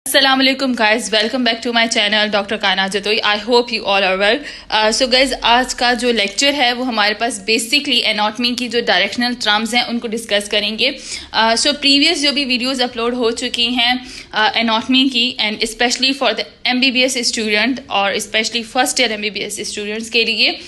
Assalamu alaikum guys, welcome back to my channel Dr. Kainat Jatoi. I hope you all are well. So guys, आज का जो lecture है वो हमारे पास basically anatomy की जो डायरेक्शनल टर्म्स हैं उनको डिस्कस करेंगे. सो प्रीवियस जो भी वीडियोस अपलोड हो चुकी हैं एनाटॉमी की and specially for the MBBS student और specially first year MBBS students के लिए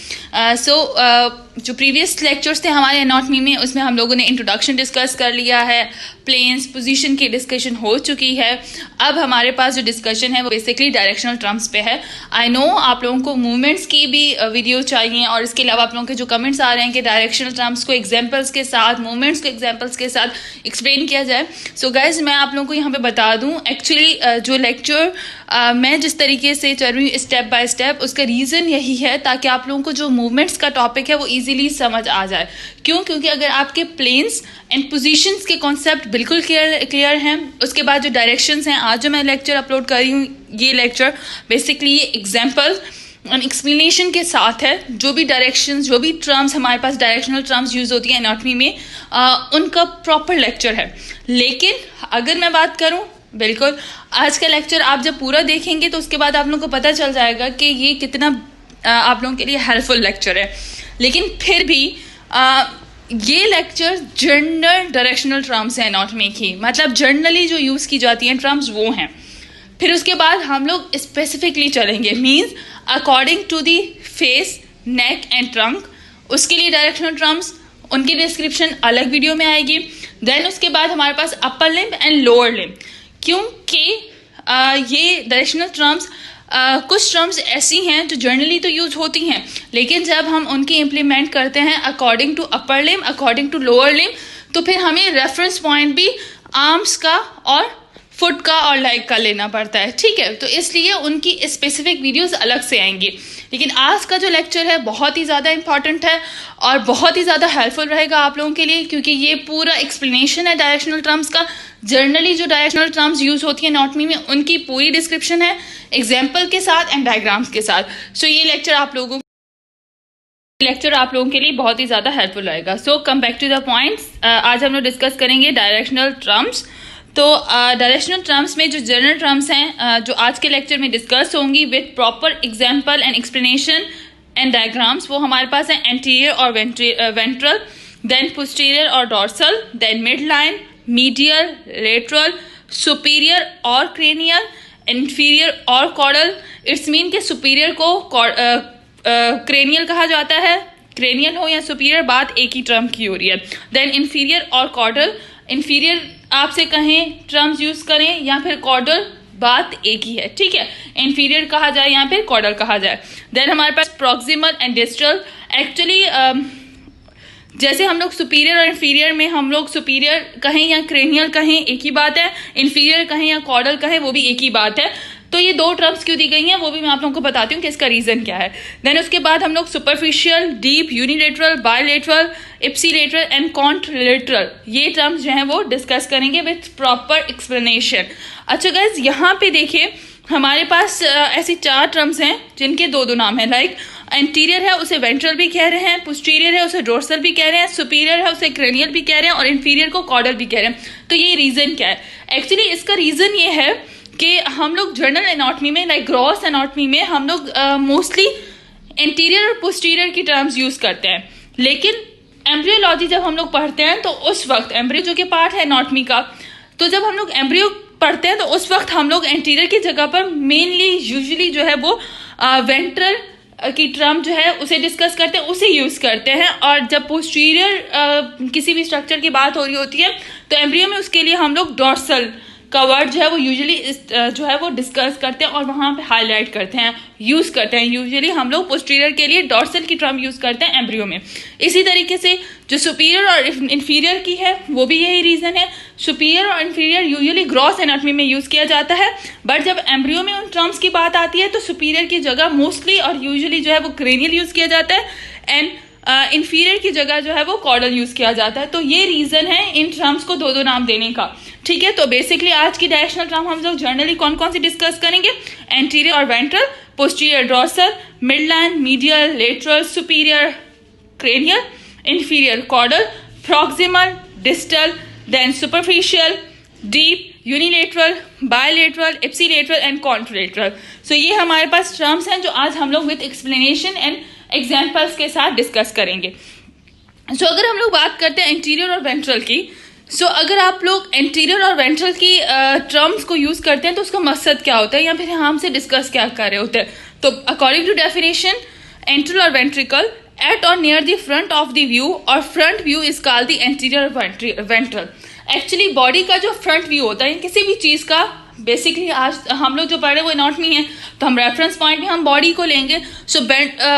जो प्रीवियस लेक्चर्स थे हमारे एनाटॉमी में उसमें हम लोगों ने इंट्रोडक्शन डिस्कस कर लिया है, प्लेन्स पोजीशन की डिस्कशन हो चुकी है. अब हमारे पास जो डिस्कशन है वो बेसिकली डायरेक्शनल टर्म्स पे है. आई नो आप लोगों को मूवमेंट्स की भी वीडियो चाहिए और इसके अलावा आप लोगों के जो कमेंट्स आ रहे हैं कि डायरेक्शनल टर्म्स को एग्जांपल्स के साथ, मूवमेंट्स को एग्जांपल्स के साथ एक्सप्लेन किया जाए. सो गाइज मैं आप लोगों को यहाँ पे बता दूँ एक्चुअली जो लेक्चर मैं जिस तरीके से चल रही हूँ स्टेप बाय स्टेप, उसका रीज़न यही है ताकि आप लोगों को जो मूवमेंट्स का टॉपिक है वो ईजिली समझ आ जाए. क्योंकि अगर आपके प्लेन्स एंड पोजीशंस के कॉन्सेप्ट बिल्कुल क्लियर हैं, उसके बाद जो डायरेक्शंस हैं, आज जो मैं लेक्चर अपलोड कर रही हूँ ये लेक्चर बेसिकली ये एग्जाम्पल एंड एक्सप्लेनेशन के साथ है. जो भी डायरेक्शंस, जो भी टर्म्स हमारे पास डायरेक्शनल टर्म्स यूज होती हैं एनाटॉमी में उनका प्रॉपर लेक्चर है. लेकिन अगर मैं बात करूँ, बिल्कुल आज का लेक्चर आप जब पूरा देखेंगे तो उसके बाद आप लोगों को पता चल जाएगा कि ये कितना आप लोगों के लिए हेल्पफुल लेक्चर है. लेकिन फिर भी ये लेक्चर जनरल डायरेक्शनल टर्म्स हैं एनाटॉमी की, मतलब जनरली जो यूज़ की जाती हैं टर्म्स वो हैं. फिर उसके बाद हम लोग स्पेसिफिकली चलेंगे, means according to the face, neck and trunk. उसके लिए डायरेक्शनल टर्म्स, उनकी डिस्क्रिप्शन अलग वीडियो में आएगी. देन उसके बाद हमारे पास upper limb and lower limb, क्योंकि ये डायरेक्शनल टर्म्स कुछ टर्म्स ऐसी हैं जो जनरली तो यूज होती हैं, लेकिन जब हम उनकी इम्प्लीमेंट करते हैं according to upper limb, according to lower limb, तो फिर हमें रेफरेंस पॉइंट भी आर्म्स का और फुट का और लेग का लेना पड़ता है. ठीक है, तो इसलिए उनकी स्पेसिफिक वीडियोस अलग से आएंगी. लेकिन आज का जो लेक्चर है बहुत ही ज़्यादा इंपॉर्टेंट है और बहुत ही ज़्यादा हेल्पफुल रहेगा आप लोगों के लिए, क्योंकि ये पूरा एक्सप्लेनेशन है डायरेक्शनल टर्म्स का. जनरली जो डायरेक्शनल टर्म्स यूज होती है एनाटॉमी में उनकी पूरी डिस्क्रिप्शन है एग्जाम्पल के साथ एंड डायग्राम्स के साथ. सो ये लेक्चर आप लोगों के लिए बहुत ही ज़्यादा हेल्पफुल रहेगा. So come back to the points. आज हम लोग डिस्कस करेंगे डायरेक्शनल टर्म्स. तो डायरेक्शनल टर्म्स में जो जनरल टर्म्स हैं जो आज के लेक्चर में डिस्कस होंगी with proper example and explanation and diagrams, वो हमारे पास है एंटीरियर और वेंट्रल, देन पोस्टीरियर और dorsal, then mid line, medial, lateral, superior और क्रेनियल, इंफीरियर और कॉर्डल. इट्स मीन के सुपीरियर को क्रेनियल कहा जाता है, क्रेनियल हो या सुपीरियर बात एक ही टर्म की हो रही है. देन इंफीरियर और कॉर्डल, इंफीरियर आपसे कहें टर्म्स यूज करें या फिर कॉर्डल, बात एक ही है. ठीक है, इंफीरियर कहा जाए या फिर कॉर्डल कहा जाए. देन हमारे पास प्रॉक्सिमल एंड डिस्टल. एक्चुअली जैसे हम लोग सुपीरियर और इंफीरियर में हम लोग सुपीरियर कहें या क्रेनियल कहें एक ही बात है, इंफीरियर कहें या कॉर्डल कहें वो भी एक ही बात है. तो ये दो टर्म्स क्यों दी गई हैं वो भी मैं आप लोगों को बताती हूँ कि इसका रीजन क्या है. देन उसके बाद हम लोग superficial, deep, unilateral, bilateral, ipsilateral and contralateral ये टर्म्स जो हैं वो डिस्कस करेंगे विथ प्रॉपर एक्सप्लेनेशन. अच्छा गाइज, यहाँ पे देखिए हमारे पास ऐसी चार टर्म्स हैं जिनके दो नाम हैं. लाइक एंटीरियर है उसे वेंट्रल भी कह रहे हैं, पोस्टीरियर है उसे डोर्सल भी कह रहे हैं, सुपीरियर है उसे क्रेनियल भी कह रहे हैं और इंफीरियर को कॉर्डल भी कह रहे हैं. तो ये रीजन क्या है? एक्चुअली इसका रीजन ये है कि हम लोग जनरल एनाटॉमी में, लाइक ग्रॉस एनाटॉमी में हम लोग मोस्टली एंटीरियर और पोस्टीरियर की टर्म्स यूज करते हैं. लेकिन एम्ब्रियोलॉजी जब हम लोग पढ़ते हैं तो उस वक्त एम्ब्रियो जो कि पार्ट है एनाटॉमी का, तो जब हम लोग एम्ब्रियो पढ़ते हैं तो उस वक्त हम लोग एंटीरियर की जगह पर मेनली यूजुअली जो है वो वेंट्रल की टर्म जो है उसे डिस्कस करते हैं, उसे यूज करते हैं. और जब पोस्टीरियर किसी भी स्ट्रक्चर की बात हो रही होती है तो एम्ब्रियो में उसके लिए हम लोग डॉर्सल का वर्ड जो है वो यूजुअली जो है वो डिस्कस करते हैं और वहाँ पे हाईलाइट करते हैं, यूज करते हैं. यूजुअली हम लोग पोस्टीरियर के लिए डॉर्सल की टर्म यूज करते हैं एम्ब्रियो में. इसी तरीके से जो सुपीरियर और इंफीरियर की है वो भी यही रीजन है. सुपीरियर और इंफीरियर यूजुअली ग्रॉस एनाटॉमी में यूज किया जाता है, बट जब एम्ब्रियो में उन टर्म्स की बात आती है तो सुपीरियर की जगह मोस्टली और यूजुअली जो है वो क्रेनियल यूज किया जाता है एंड इंफीरियर की जगह जो है वो कॉर्डल यूज किया जाता है. तो ये रीजन है इन टर्म्स को दो नाम देने का. ठीक है, तो बेसिकली आज की डायरेक्शनल टर्म हम लोग जनरली कौन कौन सी डिस्कस करेंगे? एंटीरियर और ventral, posterior dorsal, mid line, medial, lateral, superior cranial, inferior caudal, proximal, distal, then superficial, deep, unilateral, bilateral, ipsilateral and contralateral. So ये हमारे पास टर्म्स हैं जो आज हम लोग विद एक्सप्लेनेशन एंड एग्जाम्पल्स के साथ डिस्कस करेंगे। सो अगर हम लोग बात करते हैं एंटीरियर और वेंट्रल की, सो अगर आप लोग एंटीरियर और वेंट्रल की टर्म्स को यूज करते हैं तो उसका मकसद क्या होता है या फिर हमसे डिस्कस क्या कर रहे होते हैं। तो according to definition, anterior or ventral at or near the front of the view or front view is called the anterior ventral. Actually body का जो फ्रंट व्यू होता है किसी भी चीज का, बेसिकली आज हम लोग जो पढ़ रहे हैं वो एनाटॉमी है तो हम रेफरेंस पॉइंट में हम बॉडी को लेंगे। सो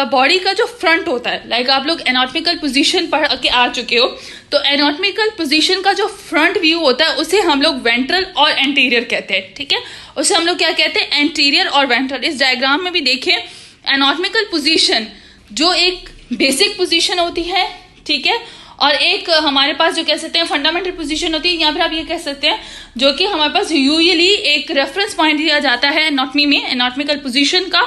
बॉडी का जो फ्रंट होता है, लाइक आप लोग एनाटॉमिकल पोजीशन पढ़ के आ चुके हो, तो एनाटॉमिकल पोजीशन का जो फ्रंट व्यू होता है उसे हम लोग वेंट्रल और एंटीरियर कहते हैं। ठीक है, उसे हम लोग क्या कहते हैं, एंटीरियर और वेंट्रल। इस डायग्राम में भी देखें, एनाटॉमिकल पोजीशन जो एक बेसिक पोजीशन होती है, ठीक है, और एक हमारे पास जो कह सकते हैं फंडामेंटल पोजीशन होती है, यहाँ पर आप ये कह सकते हैं जो कि हमारे पास यूजुअली एक रेफरेंस पॉइंट दिया जाता है एनाटॉमी में, एनाटॉमिकल पोजीशन का,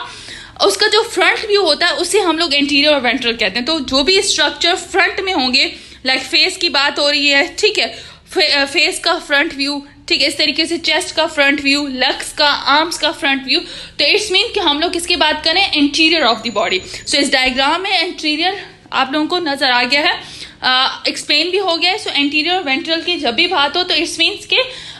उसका जो फ्रंट व्यू होता है उसे हम लोग एंटीरियर और वेंट्रल कहते हैं। तो जो भी स्ट्रक्चर फ्रंट में होंगे, लाइक फेस की बात हो रही है, ठीक है, फेस का फ्रंट व्यू, ठीक है, इस तरीके से चेस्ट का फ्रंट व्यू, लेग्स का, आर्म्स का फ्रंट व्यू, तो इट्स मीन कि हम लोग किसकी बात करें, एंटीरियर ऑफ द बॉडी। सो इस डायग्राम में एंटीरियर आप लोगों को नजर आ गया है, एक्सप्लेन भी हो गया है। सो एंटीरियर वेंट्रल की जब भी बात हो तो इट्स मीन्स के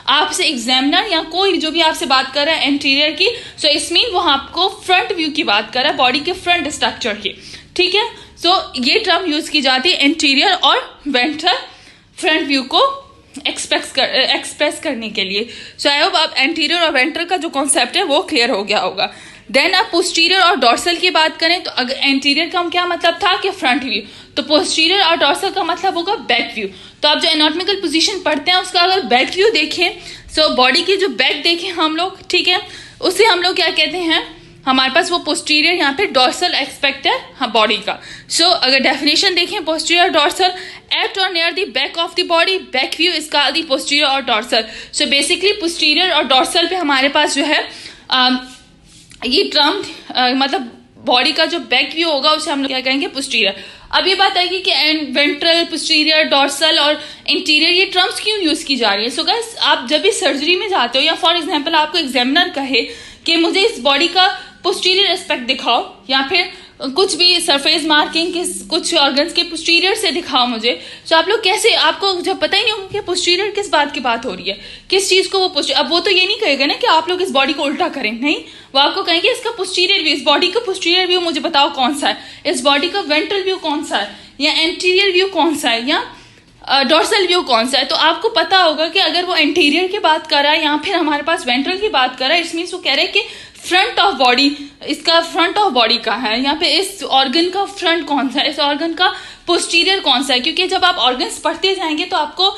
आपसे एग्जामिनर या कोई जो भी आपसे बात कर रहा है एंटीरियर की, सो इट्स मीन वो आपको फ्रंट व्यू की बात कर रहा है, बॉडी के फ्रंट स्ट्रक्चर की। ठीक है, सो ये टर्म यूज की जाती है एंटीरियर और वेंट्रल फ्रंट व्यू को एक्सप्रेस करने के लिए। सो आई होप आप एंटीरियर और वेंट्रल का जो कॉन्सेप्ट है वो क्लियर हो गया होगा। देन आप पोस्टीरियर और डॉर्सल की बात करें तो अगर एंटीरियर का क्या मतलब था कि फ्रंट व्यू, तो पोस्टीरियर और डॉर्सल का मतलब होगा बैक व्यू। तो आप जो एनाटॉमिकल पोजीशन पढ़ते हैं उसका अगर बैक व्यू देखें, सो बॉडी की जो बैक देखें हम लोग, ठीक है, उसे हम लोग क्या कहते हैं, हमारे पास वो पोस्टीरियर यहाँ पे डॉर्सल एस्पेक्ट है हाँ बॉडी का। सो अगर डेफिनेशन देखें posterior dorsal eight or near the back of the body, back view is called the posterior और डॉर्सल। सो बेसिकली पोस्टीरियर और डॉर्सल पे हमारे पास जो है ये टर्म मतलब बॉडी का जो बैक व्यू होगा उसे हम लोग क्या कहेंगे, पोस्टीरियर। अब ये बात आएगी कि वेंट्रल, पोस्टीरियर, डॉर्सल और इंटीरियर ये टर्म्स क्यों यूज की जा रही है। सो गाइस, आप जब भी सर्जरी में जाते हो या फॉर एग्जांपल आपको एग्जामिनर कहे कि मुझे इस बॉडी का पोस्टीरियर एस्पेक्ट दिखाओ या फिर कुछ भी सरफेस मार्किंग के कुछ ऑर्गन्स के पोस्टीरियर से दिखाओ मुझे, तो आप लोग कैसे, आपको जब पता ही नहीं होगा कि पोस्टीरियर किस बात की बात हो रही है, किस चीज को वो पोस्टीरियर, अब वो तो ये नहीं कहेगा ना कि आप लोग इस बॉडी को उल्टा करें, नहीं, वो आपको कहेंगे इसका पोस्टीरियर व्यू, इस बॉडी का पोस्टीरियर व्यू मुझे बताओ कौन सा है, इस बॉडी का वेंट्रल व्यू कौन सा है, या एंटीरियर व्यू कौन सा है, या डॉर्सल व्यू कौन सा है। तो आपको पता होगा कि अगर वो एंटीरियर की बात कर रहा है या फिर हमारे पास वेंट्रल की बात कर रहा है, इट्स मीन्स वो कह रहे हैं कि फ्रंट ऑफ बॉडी, इसका फ्रंट ऑफ बॉडी का है, यहाँ पे इस ऑर्गन का फ्रंट कौन सा है, इस ऑर्गन का पोस्टीरियर कौन सा है। क्योंकि जब आप ऑर्गन्स पढ़ते जाएंगे तो आपको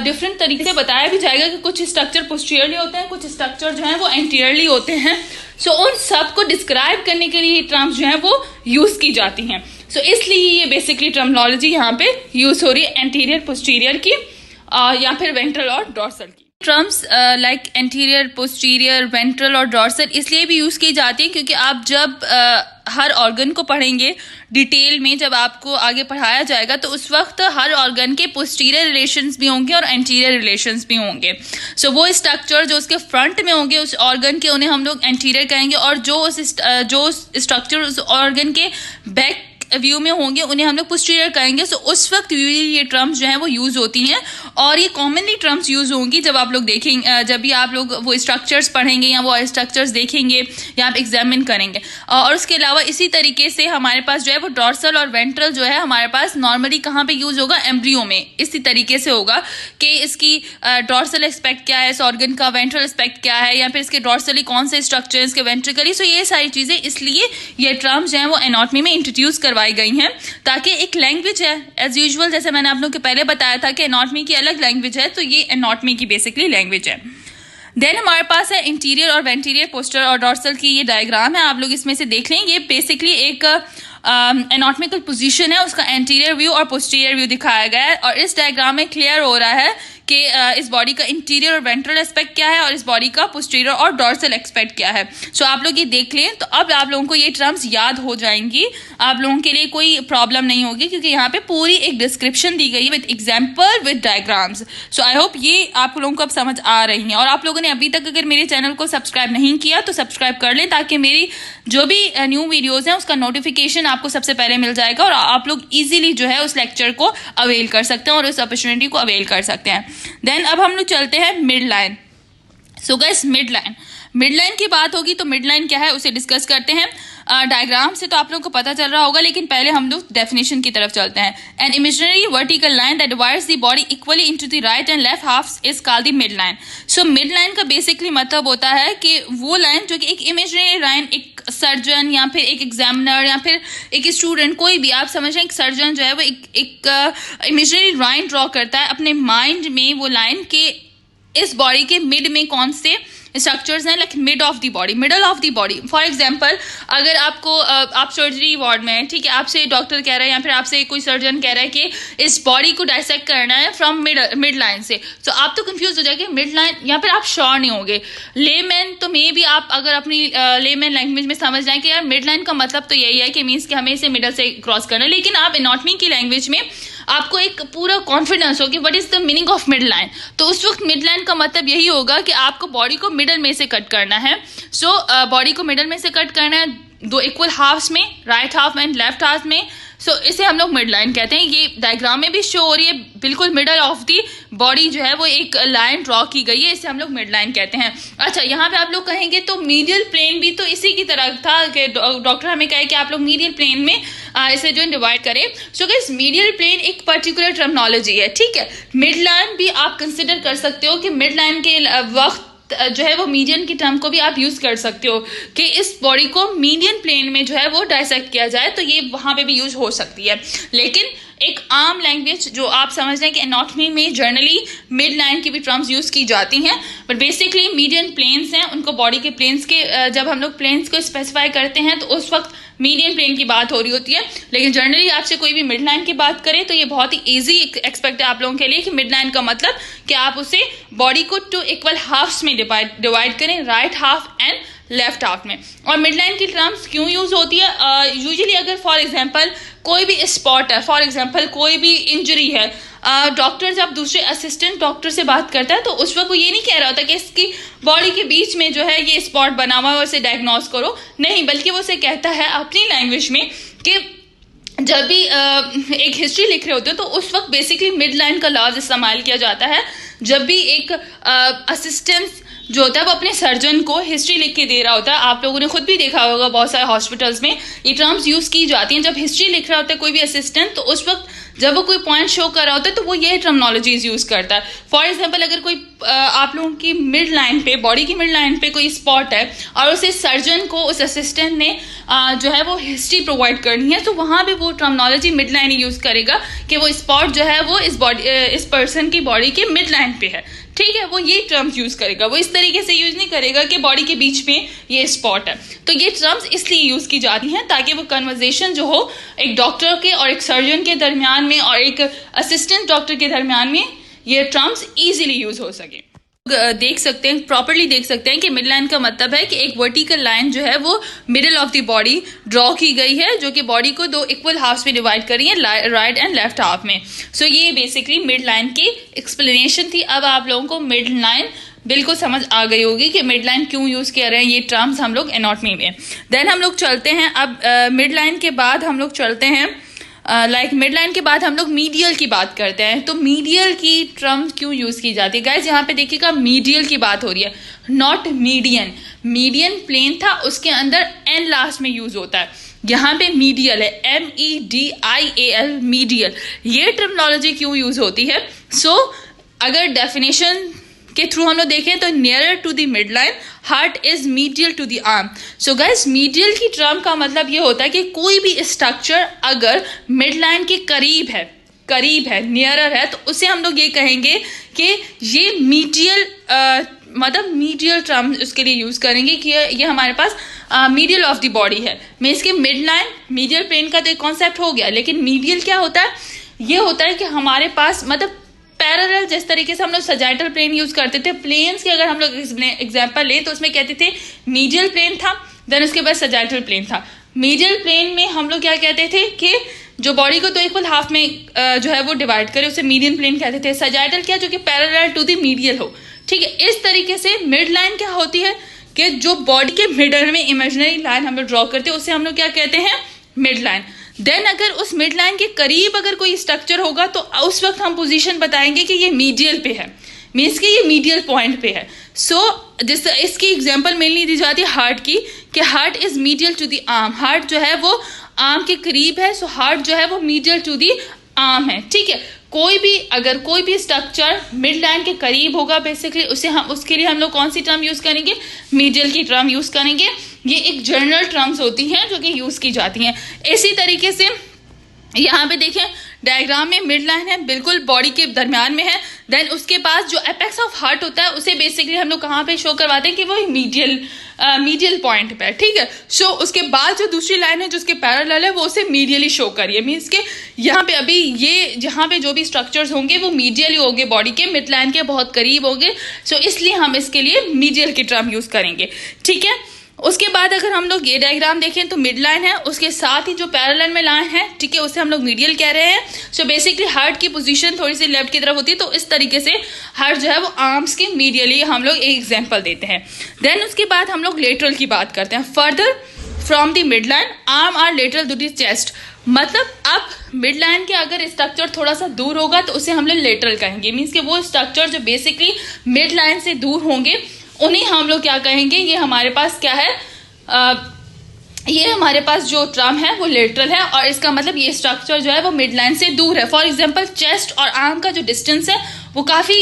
डिफरेंट तरीके से बताया भी जाएगा कि कुछ स्ट्रक्चर पोस्टीरियरली होते हैं, कुछ स्ट्रक्चर जो है वो एंटीरियरली होते हैं। सो उन सब को डिस्क्राइब करने के लिए टर्म्स जो है वो यूज की जाती हैं। सो इसलिए ये बेसिकली टर्मिनोलॉजी यहाँ पे यूज हो रही है एंटीरियर, पोस्टीरियर की या फिर वेंट्रल और डॉर्सल की। Terms like anterior, posterior, ventral और डॉर्सल इसलिए भी यूज की जाती है क्योंकि आप जब हर ऑर्गन को पढ़ेंगे डिटेल में, जब आपको आगे पढ़ाया जाएगा तो उस वक्त हर ऑर्गन के पोस्टीरियर रिलेशंस भी होंगे और एंटीरियर रिलेशंस भी होंगे। सो वो स्ट्रक्चर जो उसके फ्रंट में होंगे उस ऑर्गन के, उन्हें हम लोग एंटीरियर कहेंगे, और जो स्ट्रक्चर उस ऑर्गन के बैक व्यू में होंगे उन्हें हम लोग पोस्टीरियर कहेंगे। सो उस वक्त ये टर्म्स जो हैं वो यूज होती हैं और ये कॉमनली टर्म्स यूज होंगी जब आप लोग देखेंगे, जब भी आप लोग वो स्ट्रक्चर्स पढ़ेंगे या वो स्ट्रक्चर्स देखेंगे या आप एग्जामिन करेंगे। और उसके अलावा इसी तरीके से हमारे पास जो है वो डॉर्सल और वेंट्रल जो है हमारे पास नॉर्मली कहाँ पे यूज होगा, एम्ब्रियो में। इसी तरीके से होगा कि इसकी डॉर्सल एस्पेक्ट क्या है इस ऑर्गन का, वेंट्रल एस्पेक्ट क्या है, या फिर इसके डॉर्सली कौन से स्ट्रक्चर है, इसके वेंट्रिकली। सो ये सारी चीजें इसलिए ये टर्म्स जो है वो एनाटॉमी में इंट्रोड्यूस करवाई गई हैं ताकि एक लैंग्वेज है एज यूजुअल, जैसे मैंने आप लोगों को पहले बताया था कि एनाटॉमी की अलग लैंग्वेज है, तो ये एनाटॉमी की बेसिकली लैंग्वेज है। देन हमारे पास है इंटीरियर और वेंटीरियर, पोस्टर और डॉर्सल की ये डायग्राम है, आप लोग इसमें से देख लें। ये बेसिकली एक एनाटॉमिकल पोजीशन है, उसका एंटीरियर व्यू और पोस्टीरियर व्यू दिखाया गया है। और इस डायग्राम में क्लियर हो रहा है कि इस बॉडी का इंटीरियर और वेंट्रल एस्पेक्ट क्या है और इस बॉडी का पोस्टीरियर और डॉर्सल एस्पेक्ट क्या है। सो आप लोग ये देख लें तो अब आप लोगों को ये टर्म्स याद हो जाएंगी, आप लोगों के लिए कोई प्रॉब्लम नहीं होगी, क्योंकि यहाँ पे पूरी एक डिस्क्रिप्शन दी गई है with example with diagrams. So I hope ये आप लोगों को अब समझ आ रही हैं। और आप लोगों ने अभी तक अगर मेरे चैनल को सब्सक्राइब नहीं किया तो सब्सक्राइब कर लें, ताकि मेरी जो भी न्यू वीडियोज़ हैं उसका नोटिफिकेशन आपको सबसे पहले मिल जाएगा और आप लोग ईजिली जो है उस लेक्चर को अवेल कर सकते हैं और उस अपॉर्चुनिटी को अवेल कर सकते हैं। देन अब हम लोग चलते हैं mid line. So guys, mid line की बात होगी तो मिड लाइन क्या है उसे डिस्कस करते हैं। डायग्राम से तो आप लोगों को पता चल रहा होगा, लेकिन पहले हम लोग डेफिनेशन की तरफ चलते हैं। An imaginary vertical line that divides the body equally into the right and left halves is called the mid line. So mid line का बेसिकली मतलब होता है कि वो लाइन जो कि एक इमेजिनरी लाइन, एक सर्जन या फिर एक एग्जामिनर या फिर एक स्टूडेंट, कोई भी आप समझ रहे हैं, एक सर्जन जो है वो एक इमेजिनरी लाइन ड्रॉ करता है अपने माइंड में, वो लाइन के इस बॉडी के मिड में कौन से स्ट्रक्चर्स हैं, like mid of the body, middle of the body. For example, अगर आपको आप सर्जरी वार्ड में हैं, ठीक है, आपसे डॉक्टर कह रहा है या फिर आपसे कोई सर्जन कह रहा है कि इस बॉडी को डायसेक्ट करना है फ्रॉम मिड लाइन से, तो आप तो कंफ्यूज हो जाएंगे मिड लाइन, या फिर आप श्योर नहीं होंगे। लेमैन तो मे भी आप अगर अपनी लेमैन लैंग्वेज में समझ जाएं कि यार मिड लाइन का मतलब तो यही है कि मीन्स कि हमें इसे मिडल से क्रॉस करना है, लेकिन आप एनाटॉमी की लैंग्वेज में आपको एक पूरा कॉन्फिडेंस हो कि what is the meaning of mid line, तो उस वक्त मिड लाइन का मतलब यही होगा कि आपको बॉडी को मिडल में से कट करना है। सो बॉडी को मिडल में से कट करना है, दो इक्वल हाफ्स में, right half and left half में। सो इसे हम लोग मिड लाइन कहते हैं। ये डायग्राम में भी शो हो रही है, बिल्कुल मिडल ऑफ दी बॉडी जो है वो एक लाइन ड्रॉ की गई है, इसे हम लोग मिड लाइन कहते हैं। अच्छा, यहाँ पे आप लोग कहेंगे तो मीडियल प्लेन भी तो इसी की तरह था कि डॉक्टर हमें कहे कि आप लोग मीडियल प्लेन में इसे जो डिवाइड करें। सो गाइस, मीडियल प्लेन एक पर्टिकुलर टर्मिनोलॉजी है, ठीक है। मिड लाइन भी आप कंसिडर कर सकते हो कि मिड लाइन के वक्त जो है वो मीडियन की टर्म को भी आप यूज कर सकते हो कि इस बॉडी को मीडियन प्लेन में जो है वो डायसेक्ट किया जाए, तो ये वहां पे भी यूज हो सकती है। लेकिन एक आम लैंग्वेज जो आप समझ रहे हैं कि एनाटॉमी में जनरली मिड लाइन की भी टर्म्स यूज की जाती हैं, बट बेसिकली मीडियन प्लेन्स हैं, उनको बॉडी के प्लेन्स के जब हम लोग प्लेन्स को स्पेसिफाई करते हैं तो उस वक्त मीडियन प्लेन की बात हो रही होती है। लेकिन जनरली आपसे कोई भी मिड लाइन की बात करे तो ये बहुत ही इजी एक्सपेक्ट है आप लोगों के लिए कि मिड लाइन का मतलब कि आप उसे बॉडी को टू इक्वल हाफ्स में डिवाइड करें, right half and left half में। और मिड लाइन की टर्म्स क्यों यूज होती है? यूजुअली अगर फॉर एग्जांपल कोई भी स्पॉट है, फॉर एग्जांपल कोई भी इंजरी है, डॉक्टर जब दूसरे असिस्टेंट डॉक्टर से बात करता है तो उस वक्त वो ये नहीं कह रहा होता कि इसकी बॉडी के बीच में जो है ये स्पॉट बना हुआ है और इसे डायग्नोज करो, नहीं, बल्कि वो उसे कहता है अपनी लैंग्वेज में कि जब भी एक हिस्ट्री लिख रहे होते हो तो उस वक्त बेसिकली मिड लाइन का लफ्ज इस्तेमाल किया जाता है। जब भी एक असिस्टेंट जो होता है वो अपने सर्जन को हिस्ट्री लिख के दे रहा होता है, आप लोगों ने खुद भी देखा होगा बहुत सारे हॉस्पिटल्स में ये टर्म्स यूज की जाती हैं। जब हिस्ट्री लिख रहा होता है कोई भी असिस्टेंट, तो उस वक्त जब वो कोई पॉइंट शो कर रहा होता है तो वो ये टर्मिनोलॉजीज यूज करता है। फॉर एग्जांपल, अगर कोई आप लोगों की मिड लाइन पे, बॉडी की मिड लाइन पे कोई स्पॉट है और उसे सर्जन को, उस असिस्टेंट ने जो है वो हिस्ट्री प्रोवाइड करनी है, तो वहां पे वो टर्मिनोलॉजी मिड लाइन यूज करेगा कि वो स्पॉट जो है वो इस पर्सन की बॉडी के मिड लाइन पे है, ठीक है। वो ये टर्म्स यूज करेगा, वो इस तरीके से यूज नहीं करेगा कि बॉडी के बीच में ये स्पॉट है। तो ये टर्म्स इसलिए यूज की जाती हैं ताकि वो कन्वर्सेशन जो हो एक डॉक्टर के और एक सर्जन के दरमियान में और एक असिस्टेंट डॉक्टर के दरमियान में ये टर्म्स इजीली यूज हो सके। देख सकते हैं, प्रॉपर्ली देख सकते हैं कि मिड लाइन का मतलब है कि एक वर्टिकल लाइन जो है वो middle of the body draw की गई है, जो कि बॉडी को दो इक्वल हाफ्स में डिवाइड करी है, राइट एंड लेफ्ट हाफ में। सो ये बेसिकली मिड लाइन की एक्सप्लेनेशन थी। अब आप लोगों को मिड लाइन बिल्कुल समझ आ गई होगी कि मिड लाइन क्यों यूज कर रहे हैं ये टर्म्स हम लोग एनाटॉमी में। देन हम लोग चलते हैं अब मिड लाइन के बाद हम लोग चलते हैं मिड लाइन के बाद हम लोग मीडियल की बात करते हैं। तो मीडियल की टर्म क्यों यूज की जाती है? गाइस, यहाँ पे देखिएगा मीडियल की बात हो रही है, नॉट मीडियन। मीडियन प्लेन था, उसके अंदर एन लास्ट में यूज होता है, यहाँ पे मीडियल है, MEDIAL, मीडियल। ये टर्मिनोलॉजी क्यों यूज होती है? सो अगर डेफिनेशन के थ्रू हम लोग देखें तो nearer to the mid line, heart is medial to the arm. So guys, medial की टर्म का मतलब ये होता है कि कोई भी स्ट्रक्चर अगर मिड लाइन के करीब है, नियरर है, तो उसे हम लोग ये कहेंगे कि ये मीडियल, मतलब मीडियल टर्म उसके लिए यूज करेंगे कि ये हमारे पास मीडियल ऑफ द बॉडी है। मैं इसके मिड लाइन, मीडियल प्लेन का तो कॉन्सेप्ट हो गया, लेकिन मीडियल क्या होता है? ये होता है कि हमारे पास मतलब पैरेलल, जिस तरीके से हम लोग सजाइटल प्लेन यूज करते थे, प्लेन्स के अगर हम लोग एग्जाम्पल लें तो उसमें कहते थे मीडियल प्लेन था, देन उसके बाद सजाइटल प्लेन था। मीडियल प्लेन में हम लोग क्या कहते थे कि जो बॉडी को तो इक्वल हाफ में जो है वो डिवाइड करे, उसे मीडियन प्लेन कहते थे। सजाइटल क्या, जो कि पैरेलल टू द मीडियल हो, ठीक है। इस तरीके से मिड लाइन क्या होती है कि जो बॉडी के मिडल में इमेजिनरी लाइन हम लोग ड्रॉ करते हैं, उसे हम लोग क्या कहते हैं, मिड लाइन। देन अगर उस मिड लाइन के करीब अगर कोई स्ट्रक्चर होगा तो उस वक्त हम पोजीशन बताएंगे कि ये मीडियल पे है, मीन्स कि ये मीडियल पॉइंट पे है। जिस इसकी एग्जांपल मेनली दी जाती है हार्ट की, कि heart is medial to the arm, heart जो है वो आर्म के करीब है, सो हार्ट जो है वो मीडियल टू द आर्म है, ठीक है। अगर कोई भी स्ट्रक्चर मिड लाइन के करीब होगा बेसिकली उसके लिए हम लोग कौन सी टर्म यूज करेंगे, मीडियल की टर्म यूज करेंगे। ये एक जनरल टर्म्स होती हैं जो कि यूज की जाती हैं। इसी तरीके से यहाँ पे देखें डायग्राम में मिड लाइन है, बिल्कुल बॉडी के दरमियान में है। देन उसके पास जो एपेक्स ऑफ हार्ट होता है उसे बेसिकली हम लोग कहाँ पे शो करवाते हैं कि वो मीडियल पॉइंट पे है, ठीक है। सो उसके बाद जो दूसरी लाइन है जो उसके पैरेलल है वो उसे मीडियली शो करिए, मीन्स के यहाँ पे अभी ये जहाँ पे जो भी स्ट्रक्चर्स होंगे वो मीडियली होंगे, बॉडी के मिड लाइन के बहुत करीब होंगे। सो इसलिए हम इसके लिए मीडियल की टर्म यूज करेंगे, ठीक है। उसके बाद अगर हम लोग ये डायग्राम देखें तो मिड लाइन है, उसके साथ ही जो पैरेलल में लाइन है, ठीक है, उसे हम लोग मीडियल कह रहे हैं। सो बेसिकली हार्ट की पोजीशन थोड़ी सी लेफ्ट की तरफ होती है, तो इस तरीके से हार्ट जो है वो आर्म्स के मीडियली हम लोग एक एग्जांपल देते हैं। देन उसके बाद हम लोग लेटरल की बात करते हैं। Further from the mid line arm are lateral to the chest, मतलब अब मिड लाइन के अगर स्ट्रक्चर थोड़ा सा दूर होगा तो उसे हम लोग लेटरल कहेंगे, मीन्स के वो स्ट्रक्चर जो बेसिकली मिड लाइन से दूर होंगे उन्हें हम लोग क्या कहेंगे, ये हमारे पास क्या है, ये हमारे पास जो टर्म है वो लेटरल है, और इसका मतलब ये स्ट्रक्चर जो है वो मिड लाइन से दूर है। फॉर एग्जांपल चेस्ट और आर्म का जो डिस्टेंस है वो काफी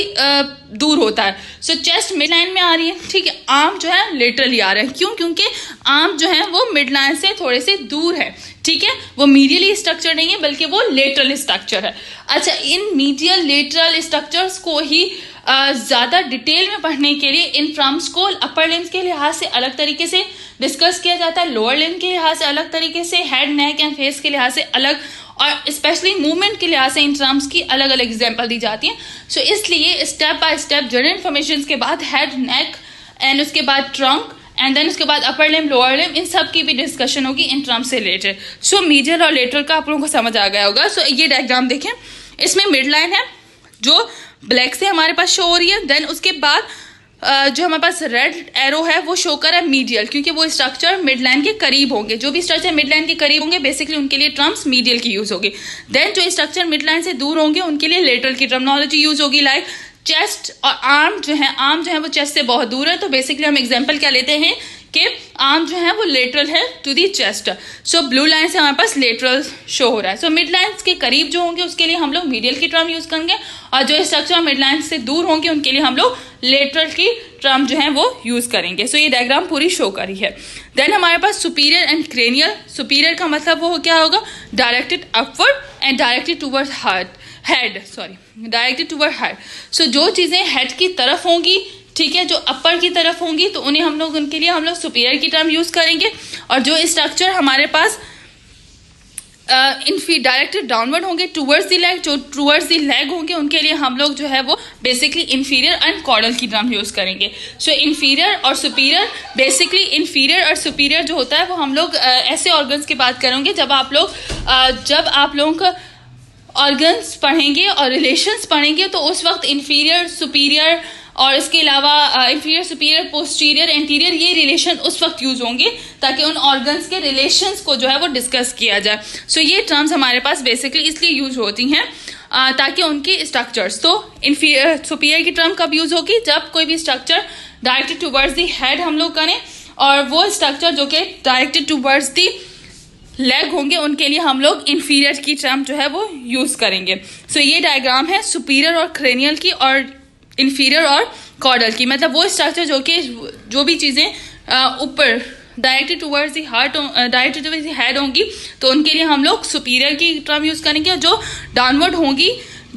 दूर होता है। सो चेस्ट मिड लाइन में आ रही है, ठीक है, आर्म जो है लेटरली आ रहा है। क्यों? क्योंकि आर्म जो है वो मिड लाइन से थोड़े से दूर है, ठीक है, वो मीडियल स्ट्रक्चर नहीं है बल्कि वो लेटरल स्ट्रक्चर है। अच्छा, इन मीडियल लेटरल स्ट्रक्चर्स को ही ज्यादा डिटेल में पढ़ने के लिए इन टर्म्स को अपर लिम्स के लिहाज से अलग तरीके से डिस्कस किया जाता है, लोअर लिम्ब के लिहाज से अलग तरीके से, हेड नेक एंड फेस के लिहाज से अलग, और स्पेशली मूवमेंट के लिहाज से इन टर्म्स की अलग अलग एग्जांपल दी जाती है। सो इसलिए step by step general information के बाद हेड नेक एंड उसके बाद ट्रंक एंड देन उसके बाद अपर लिम्ब लोअर लिम्ब, इन सब की भी डिस्कशन होगी इन टर्म्स से रिलेटेड। सो मीडियल और लेटरल का आप लोगों को समझ आ गया होगा। सो ये डायग्राम देखें, इसमें मिड लाइन है जो ब्लैक से हमारे पास शो हो रही है। देन उसके बाद जो हमारे पास रेड एरो है वो शो कर रहा है मीडियल, क्योंकि वो स्ट्रक्चर मिड लाइन के करीब होंगे। जो भी स्ट्रक्चर मिड लाइन के करीब होंगे बेसिकली उनके लिए टर्म्स मीडियल की यूज होगी। देन जो स्ट्रक्चर मिड लाइन से दूर होंगे उनके लिए लेटरल की टर्मिनोलॉजी यूज होगी। लाइक चेस्ट और आर्म जो है वो चेस्ट से बहुत दूर है, तो बेसिकली हम एग्जाम्पल क्या लेते हैं कि आर्म जो है वो लेटरल है to the chest. So blue line से हमारे पास लेटरल शो हो रहा है। सो मिड लाइन के करीब जो होंगे उसके लिए हम लोग मीडियल की टर्म यूज करेंगे, और जो स्ट्रक्चर मिड लाइन से दूर होंगे उनके लिए हम लोग लेटरल की टर्म जो है वो यूज करेंगे। सो ये डायग्राम पूरी शो करी है। देन हमारे पास सुपीरियर एंड क्रेनियल। सुपीरियर का मतलब वो क्या होगा, directed upward and directed toward directed toward head. So जो चीजें हेड की तरफ होंगी, ठीक है, जो अपर की तरफ होंगी तो उन्हें उनके लिए हम लोग सुपीरियर की टर्म यूज करेंगे, और जो स्ट्रक्चर हमारे पास डायरेक्टेड डाउनवर्ड होंगे टूवर्ड्स द लेग, जो टूवर्ड्स द लेग होंगे उनके लिए हम लोग जो है वो बेसिकली इंफीरियर एंड कॉर्डल की टर्म यूज करेंगे। सो इंफीरियर और सुपीरियर, बेसिकली इंफीरियर और सुपीरियर जो होता है वो हम लोग ऐसे ऑर्गन्स की बात करेंगे जब आप लोगों का ऑर्गन्स पढ़ेंगे और रिलेशंस पढ़ेंगे तो उस वक्त इंफीरियर सुपीरियर और इसके अलावा इंफीरियर सुपीरियर पोस्टीरियर एंटीरियर ये रिलेशन उस वक्त यूज होंगे ताकि उन ऑर्गन्स के रिलेशंस को जो है वो डिस्कस किया जाए। सो ये टर्म्स हमारे पास बेसिकली इसलिए यूज होती हैं ताकि उनकी स्ट्रक्चर्स, तो इंफीरियर सुपीरियर की टर्म कब यूज होगी, जब कोई भी structure directed towards the head हम लोग करें, और वो स्ट्रक्चर जो कि डायरेक्टेड टूवर्ड्स दी लेग होंगे उनके लिए हम लोग इंफीरियर की टर्म जो है वो यूज करेंगे। सो ये डायग्राम है सुपीरियर और क्रेनियल की और इंफीरियर और कॉर्डल की, मतलब वो स्ट्रक्चर जो भी चीजें ऊपर directed towards the heart directed towards the head होंगी तो उनके लिए हम लोग सुपीरियर की टर्म यूज करेंगे, और जो डाउनवर्ड होंगी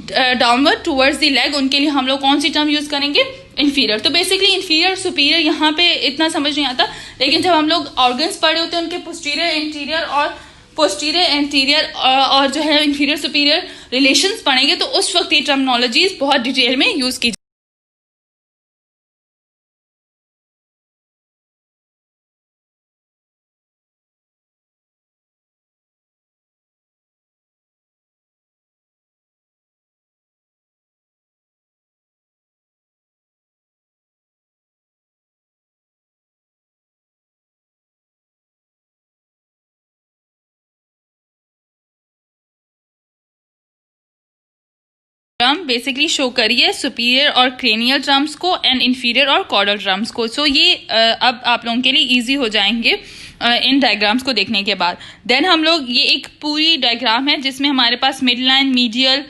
डाउनवर्ड टुवर्ड्स दी लेग उनके लिए हम लोग कौन सी टर्म यूज करेंगे, इंफीरियर। तो बेसिकली इंफीरियर सुपीरियर यहाँ पे इतना समझ नहीं आता, लेकिन जब हम लोग ऑर्गन्स पढ़े होते हैं उनके पोस्टीरियर एंटीरियर और पोस्टीरियर एंटीरियर और जो है इंफीरियर सुपीरियर रिलेशंस पढ़ेंगे तो उस वक्त ये टर्मिनोलॉजीज बहुत डिटेल में यूज की टर्म बेसिकली शो करिए सुपीरियर और क्रेनियल ट्रम्स को एंड इंफीरियर और कॉर्डल ट्रम्स को। सो ये अब आप लोगों के लिए इजी हो जाएंगे इन डायग्राम्स को देखने के बाद। देन हम लोग ये एक पूरी डायग्राम है जिसमें हमारे पास mid line, medial,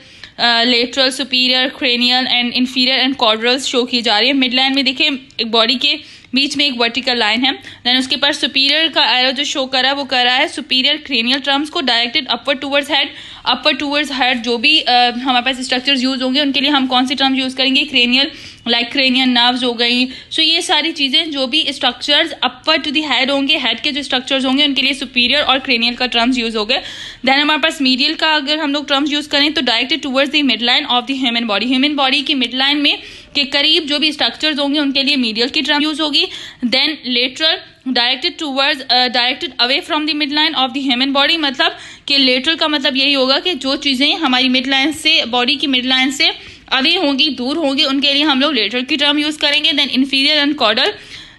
lateral, superior, cranial and inferior and caudals show की जा रही है। मिड लाइन में देखिए एक बॉडी के बीच में एक वर्टिकल लाइन है। देन उसके पास सुपीरियर का एरो जो शो कर रहा है वो कर रहा है सुपीरियर क्रेनियल ट्रम्स को directed upward towards head. Upward towards head जो भी हमारे पास स्ट्रक्चर्स यूज होंगे उनके लिए हम कौन सी टर्म यूज करेंगे? क्रेनियल, लाइक क्रेनियल नर्व्स हो गई। सो ये सारी चीजें जो भी structures upward to the head होंगे, हेड के जो स्ट्रक्चर्स होंगे उनके लिए सुपीरियर और क्रेनियल का टर्म्स यूज हो गए। देन हमारे पास मीडियल का अगर हम लोग टर्म्स यूज करें तो directed towards the mid line of the human body. Human body की मिड लाइन में के करीब जो भी स्ट्रक्चर्स होंगे उनके लिए मीडियल की टर्म यूज होगी। Then lateral directed away from the mid line of the human body, मतलब कि लेटरल का मतलब यही होगा कि जो चीजें हमारी मिड लाइन से, बॉडी की मिड लाइन से अवे होंगी, दूर होंगी, उनके लिए हम लोग लेटरल की टर्म यूज करेंगे। Then inferior and caudal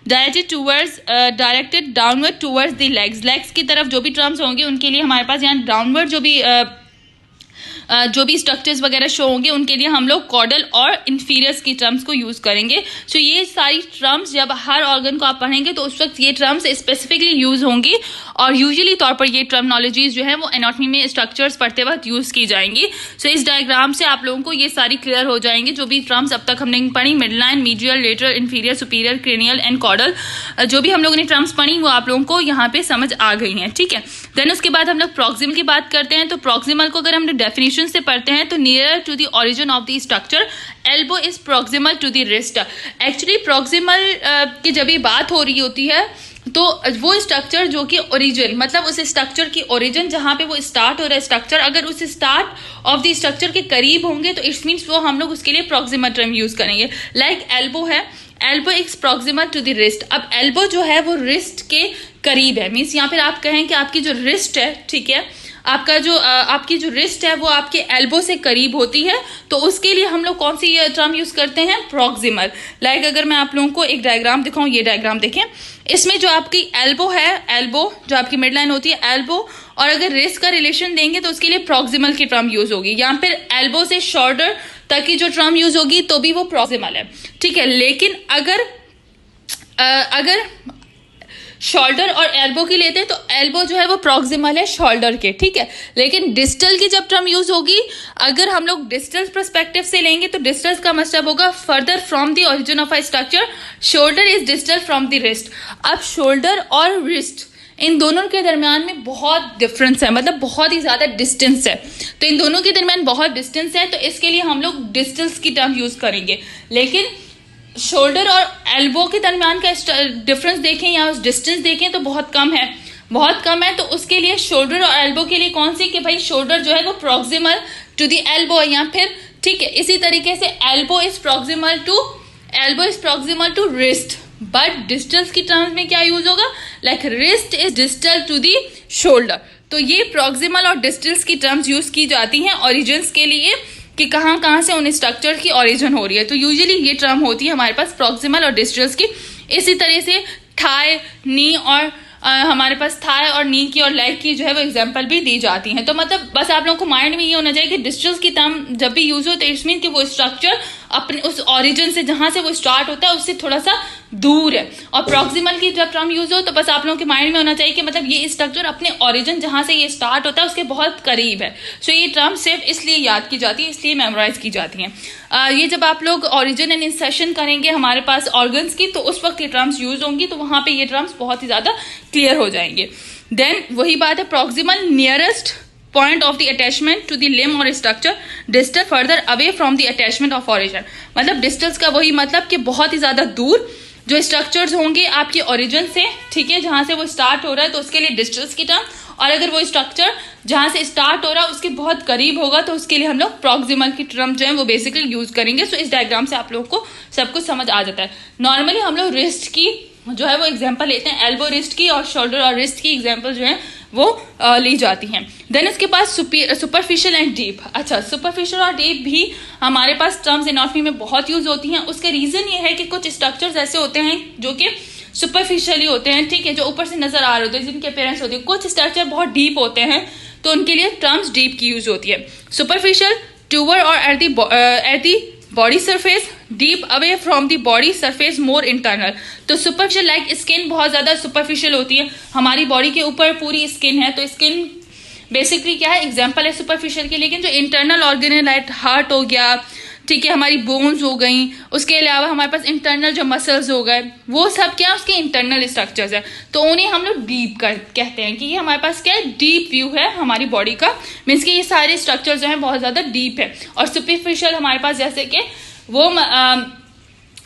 directed downward towards the legs. Legs की तरफ जो भी टर्म्स होंगे उनके लिए हमारे पास यहाँ डाउनवर्ड जो भी स्ट्रक्चर्स वगैरह शो होंगे उनके लिए हम लोग कॉर्डल और इंफीरियर्स की टर्म्स को यूज करेंगे। सो ये सारी टर्म्स जब हर ऑर्गन को आप पढ़ेंगे तो उस वक्त ये टर्म्स स्पेसिफिकली यूज होंगी और यूजुअली तौर पर ये टर्मिनोलॉजीज जो है वो एनाटॉमी में स्ट्रक्चर्स पढ़ते वक्त यूज की जाएंगी। सो इस डायग्राम से आप लोगों को ये सारी क्लियर हो जाएंगे जो भी टर्म्स अब तक हमने पढ़ी, mid line, medial, lateral, inferior, superior, cranial and caudal, जो भी हम लोगों ने टर्म्स पढ़ी वो आप लोगों को यहाँ पे समझ आ गई हैं, ठीक है। देन उसके बाद हम लोग प्रॉक्सिमल की बात करते हैं। तो प्रॉक्सिमल को अगर हम डेफिनेशन से पढ़ते हैं तो near to the origin of the structure, elbow is proximal to the wrist. Actually proximal की जब ये बात हो रही होती है तो वो स्ट्रक्चर जो कि ओरिजिन, मतलब उस स्ट्रक्चर की ओरिजिन जहां पे वो स्टार्ट हो रहा है स्ट्रक्चर, अगर उस स्टार्ट ऑफ द स्ट्रक्चर के करीब होंगे तो इट्स मीन्स वो हम लोग उसके लिए प्रॉक्सिमल टर्म यूज करेंगे। लाइक एल्बो है, elbow is proximal to the wrist. अब एल्बो जो है वो रिस्ट के करीब है, मीन्स यहाँ पर आप कहें कि आपकी जो रिस्ट है, ठीक है, आपकी जो रिस्ट है वो आपके एल्बो से करीब होती है, तो उसके लिए हम लोग कौन सी टर्म यूज करते हैं? प्रॉक्सिमल। लाइक अगर मैं आप लोगों को एक डायग्राम दिखाऊं, ये डायग्राम देखें, इसमें जो आपकी एल्बो है, एल्बो जो आपकी मिड लाइन होती है, एल्बो और अगर रिस्ट का रिलेशन देंगे तो उसके लिए प्रॉक्सिमल की टर्म यूज होगी। यहाँ पर एल्बो से शोल्डर तक की जो टर्म यूज होगी तो भी वो प्रॉक्सिमल है, ठीक है। लेकिन अगर शोल्डर और एल्बो की लेते हैं तो एल्बो जो है वो प्रॉक्सिमल है शोल्डर के, ठीक है। लेकिन डिस्टल की जब टर्म यूज होगी, अगर हम लोग डिस्टल पर्सपेक्टिव से लेंगे तो डिस्टल का मतलब होगा further from the origin of a structure, shoulder is distal from the wrist. अब शोल्डर और रिस्ट इन दोनों के दरमियान में बहुत डिफरेंस है, मतलब बहुत ही ज्यादा डिस्टेंस है, तो इन दोनों के दरमियान बहुत डिस्टेंस है, तो इसके लिए हम लोग डिस्टल्स की टर्म यूज करेंगे। लेकिन शोल्डर और एल्बो के दरमियान का डिफरेंस देखें या उस डिस्टेंस देखें तो बहुत कम है, बहुत कम है, तो उसके लिए शोल्डर और एल्बो के लिए कौन सी, कि भाई शोल्डर जो है वो प्रॉक्सिमल टू द एल्बो या फिर, ठीक है। इसी तरीके से elbow is proximal to wrist, but distals की टर्म्स में क्या यूज होगा? Like wrist is distal to the shoulder. तो ये प्रॉक्सिमल और डिस्टल्स की टर्म्स यूज की जाती हैं ओरिजिन्स के लिए कि कहाँ से उन स्ट्रक्चर की ओरिजिन हो रही है, तो यूजुअली ये टर्म होती है हमारे पास प्रॉक्सिमल और डिस्टल्स की। इसी तरह से थाई, नी और हमारे पास थाई और नी की और लेग की जो है वो एग्जांपल भी दी जाती हैं। तो मतलब बस आप लोगों को माइंड में ये होना चाहिए कि डिस्टल्स की टर्म जब भी यूज हो तो इट्स मीन कि वो स्ट्रक्चर अपने उस ओरिजिन से जहां से वो स्टार्ट होता है उससे थोड़ा सा दूर है, और प्रॉक्सिमल की जब टर्म यूज हो तो बस आप लोगों के माइंड में होना चाहिए कि मतलब ये स्ट्रक्चर अपने ओरिजिन जहां से ये स्टार्ट होता है उसके बहुत करीब है। सो ये टर्म सिर्फ इसलिए याद की जाती है, इसलिए मेमोराइज की जाती है। ये जब आप लोग ओरिजिन एंड इंसर्शन करेंगे हमारे पास ऑर्गन्स की तो उस वक्त ये टर्म्स यूज होंगी, तो वहां पे ये टर्म्स बहुत ही ज्यादा क्लियर हो जाएंगे। देन वही बात है, proximal nearest point of the attachment to the limb or structure, distal further away from the attachment of origin। मतलब डिस्टल्स का वही मतलब कि बहुत ही ज्यादा दूर जो स्ट्रक्चर्स होंगे आपके ओरिजिन से, ठीक है, जहां से वो स्टार्ट हो रहा है तो उसके लिए डिस्टल्स की टर्म, और अगर वो स्ट्रक्चर जहां से स्टार्ट हो रहा है उसके बहुत करीब होगा तो उसके लिए हम लोग प्रॉक्सिमल की टर्म जो है वो बेसिकली यूज करेंगे। सो इस डायग्राम से आप लोगों को सब कुछ समझ आ जाता है। नॉर्मली हम लोग रिस्ट की जो है वो एग्जांपल लेते हैं, एल्बो रिस्ट की और शोल्डर और रिस्ट की एग्जांपल जो है वो ली जाती हैं। देन इसके पास सुपरफिशियल एंड डीप। अच्छा, सुपरफिशियल और डीप भी हमारे पास टर्म्स एनाटॉमी में बहुत यूज होती हैं। उसका रीजन ये है कि कुछ स्ट्रक्चर्स ऐसे होते हैं जो कि सुपरफिशियली होते हैं, ठीक है, जो ऊपर से नजर आ रहे होते हैं, जिनके अपीयरेंस होती है। कुछ स्ट्रक्चर बहुत डीप होते हैं तो उनके लिए टर्म्स डीप की यूज होती है। सुपरफिशियल टूवर्ड और at the body surface, deep away from the body surface more internal. तो सुपरफिशियल लाइक स्किन बहुत ज्यादा सुपरफिशियल होती है, हमारी बॉडी के ऊपर पूरी स्किन है तो स्किन बेसिकली क्या है, एग्जाम्पल है सुपरफिशियल की। लेकिन जो इंटरनल ऑर्गन है लाइक हार्ट हो गया, ठीक है, हमारी बोन्स हो गई, उसके अलावा हमारे पास इंटरनल जो मसल्स हो गए, वो सब क्या उसके इंटरनल स्ट्रक्चर्स है, तो उन्हें हम लोग डीप कहते हैं कि ये हमारे पास क्या है, डीप व्यू है हमारी बॉडी का। मीन्स कि ये सारे स्ट्रक्चर जो है बहुत ज्यादा डीप है। और सुपरफिशियल हमारे पास जैसे कि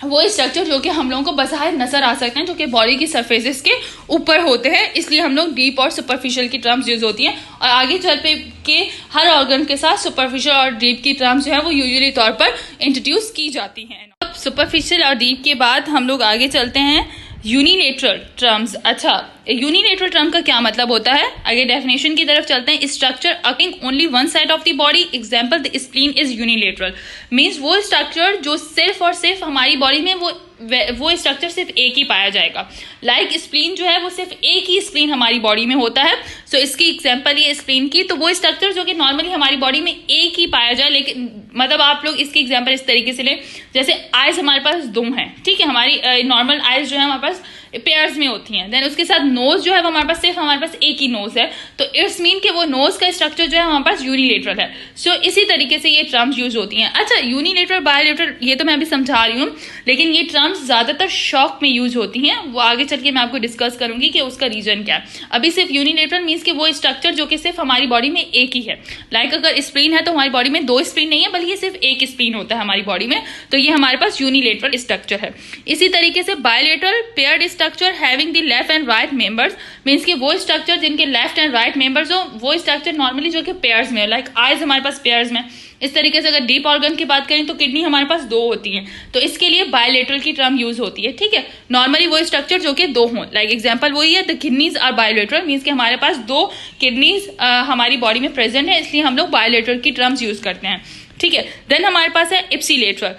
वो स्ट्रक्चर जो कि हम लोगों को बाहर नजर आ सकते हैं, जो कि बॉडी की सरफेसेस के ऊपर होते हैं, इसलिए हम लोग डीप और सुपरफिशियल की टर्म्स यूज होती हैं। और आगे चल पे के हर ऑर्गन के साथ सुपरफिशियल और डीप की टर्म्स जो है वो यूजुअली तौर पर इंट्रोड्यूस की जाती हैं। अब सुपरफिशियल और डीप के बाद हम लोग आगे चलते हैं यूनिलेटरल टर्म्स। अच्छा, यूनिलेटरल टर्म का क्या मतलब होता है, आगे डेफिनेशन की तरफ चलते हैं। Structure occurring only one side of the body, example the spleen is unilateral. Means वो स्ट्रक्चर जो सिर्फ और सिर्फ हमारी बॉडी में वो स्ट्रक्चर सिर्फ एक ही पाया जाएगा। लाइक स्प्लीन जो है वो सिर्फ एक ही स्प्लीन हमारी बॉडी में होता है। सो इसकी एग्जांपल ये स्प्लीन की, तो वो स्ट्रक्चर जो कि नॉर्मली हमारी बॉडी में एक ही पाया जाए, लेकिन मतलब आप लोग इसकी एग्जांपल इस तरीके से ले, जैसे आइज हमारे पास दो हैं, ठीक है, हमारी नॉर्मल आइज जो है हमारे पास पेयर्स में होती हैं। देन उसके साथ नोज जो है वो हमारे पास सिर्फ हमारे पास एक ही नोज है, तो इट्स मीन कि वो नोज का स्ट्रक्चर जो है हमारे पास यूनिलेटरल है। सो इसी तरीके से ये टर्म्स यूज होती हैं। अच्छा, यूनिलेटरल बायोलेटरल ये तो मैं अभी समझा रही हूँ, लेकिन ये टर्म्स ज्यादातर शॉक में यूज होती हैं, वो आगे चल के मैं आपको डिस्कस करूंगी कि उसका रीजन क्या है। अभी सिर्फ यूनिलेटरल मीन्स कि वो स्ट्रक्चर जो कि सिर्फ हमारी बॉडी में एक ही है। लाइक अगर स्प्लीन है तो हमारी बॉडी में दो स्प्लीन नहीं है, बल्कि सिर्फ एक स्प्लीन होता है हमारी बॉडी में, तो ये हमारे पास यूनिलेटरल स्ट्रक्चर है। इसी तरीके से bilateral paired structure having left and right members, means कि वो स्ट्रक्चर जिनके लेफ्ट एंड राइट मेंबर्स हो, वो स्ट्रक्चर नॉर्मली जो कि पेयर्स में, लाइक आइज हमारे पास पेयर्स में। इस तरीके से अगर डीप ऑर्गन की बात करें तो किडनी हमारे पास दो होती हैं, तो इसके लिए बायोलेटरल की टर्म यूज होती है, ठीक है। नॉर्मली वो स्ट्रक्चर जो कि दो हों, लाइक एग्जांपल वही है, the kidneys are bilateral, means कि हमारे पास दो किडनीज हमारी बॉडी में प्रेजेंट है, इसलिए हम लोग बायोलेटरल की टर्म्स यूज करते हैं, ठीक है। देन हमारे पास है ipsilateral,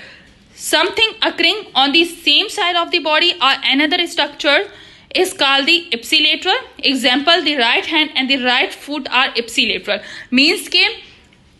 something occurring on the same side of the body और another structure is called the ipsilateral. Example, the right hand and the right foot are ipsilateral. Means के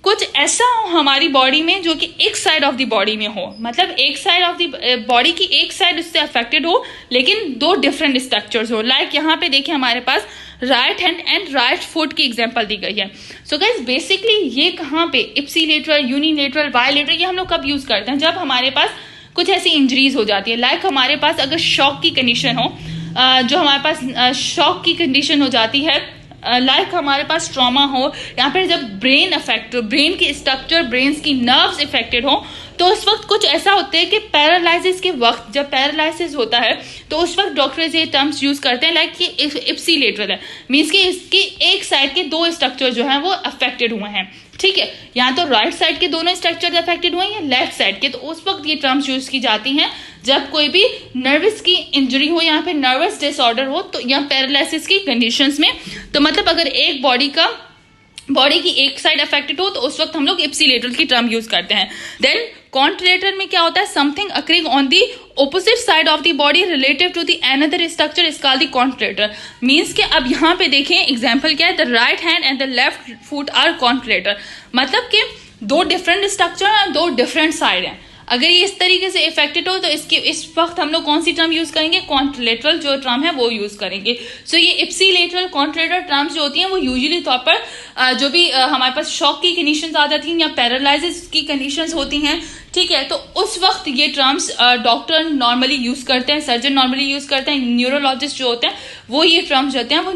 कुछ ऐसा हो हमारी बॉडी में जो कि एक साइड ऑफ द बॉडी में हो, मतलब एक साइड ऑफ द बॉडी की एक साइड उससे अफेक्टेड हो, लेकिन दो डिफरेंट स्ट्रक्चर्स हो। लाइक यहाँ पे देखिए हमारे पास right hand and right foot की एग्जांपल दी गई है। सो गाइस बेसिकली ये कहाँ पे इप्सिलेटरल, यूनिलेटरल, बायोलेटरल ये हम लोग कब यूज करते हैं, जब हमारे पास कुछ ऐसी इंजरीज हो जाती है। लाइक हमारे पास अगर शॉक की कंडीशन हो, जो हमारे पास शॉक की कंडीशन हो जाती है, लाइक हमारे पास ट्रॉमा हो, यहाँ पर जब ब्रेन अफेक्ट हो, ब्रेन की स्ट्रक्चर, ब्रेन की नर्व्स इफेक्टेड हो, तो उस वक्त कुछ ऐसा होता है कि पैरालिसिस के वक्त, जब पैरालिसिस होता है तो उस वक्त डॉक्टर्स ये टर्म्स यूज करते हैं, लाइक ये इप्सिलेटरल है, मीन्स कि इसकी एक साइड के दो स्ट्रक्चर जो हैं वो अफेक्टेड हुए हैं, ठीक है। यहाँ तो राइट साइड के दोनों स्ट्रक्चर अफेक्टेड हुए हैं या लेफ्ट साइड के, तो उस वक्त ये टर्म्स यूज की जाती हैं जब कोई भी नर्वस की इंजरी हो, यहाँ पे नर्वस डिसऑर्डर हो, तो या पैरालिसिस की कंडीशंस में, तो मतलब अगर एक बॉडी की एक साइड अफेक्टेड हो तो उस वक्त हम लोग इप्सिलेटरल की टर्म यूज करते हैं। देन कॉन्ट्रेलेटरल में क्या होता है, something occurring on the opposite side of the body relative to the another structure is called the contralateral. Means के अब यहाँ पे देखें एग्जांपल क्या है, the right hand and the left foot are contralateral, मतलब कि दो डिफरेंट स्ट्रक्चर हैं, दो डिफरेंट साइड हैं। अगर ये इस तरीके से इफेक्टेड हो तो इस वक्त हम लोग कौन सी टर्म यूज करेंगे, कॉन्ट्रेलेटरल जो टर्म है वो यूज करेंगे। सो ये इप्सिलेटरल, कॉन्ट्रेलेटरल टर्म्स जो होती हैं वो यूजुअली तौर पर जो भी हमारे पास शॉक की कंडीशंस आ जाती हैं या पैरालिसिस की कंडीशंस होती हैं, ठीक है, तो उस वक्त ये टर्म्स डॉक्टर नॉर्मली यूज करते हैं, सर्जन नॉर्मली यूज करते हैं, न्यूरोलॉजिस्ट जो होते हैं वो ये टर्म्स होते हैं वो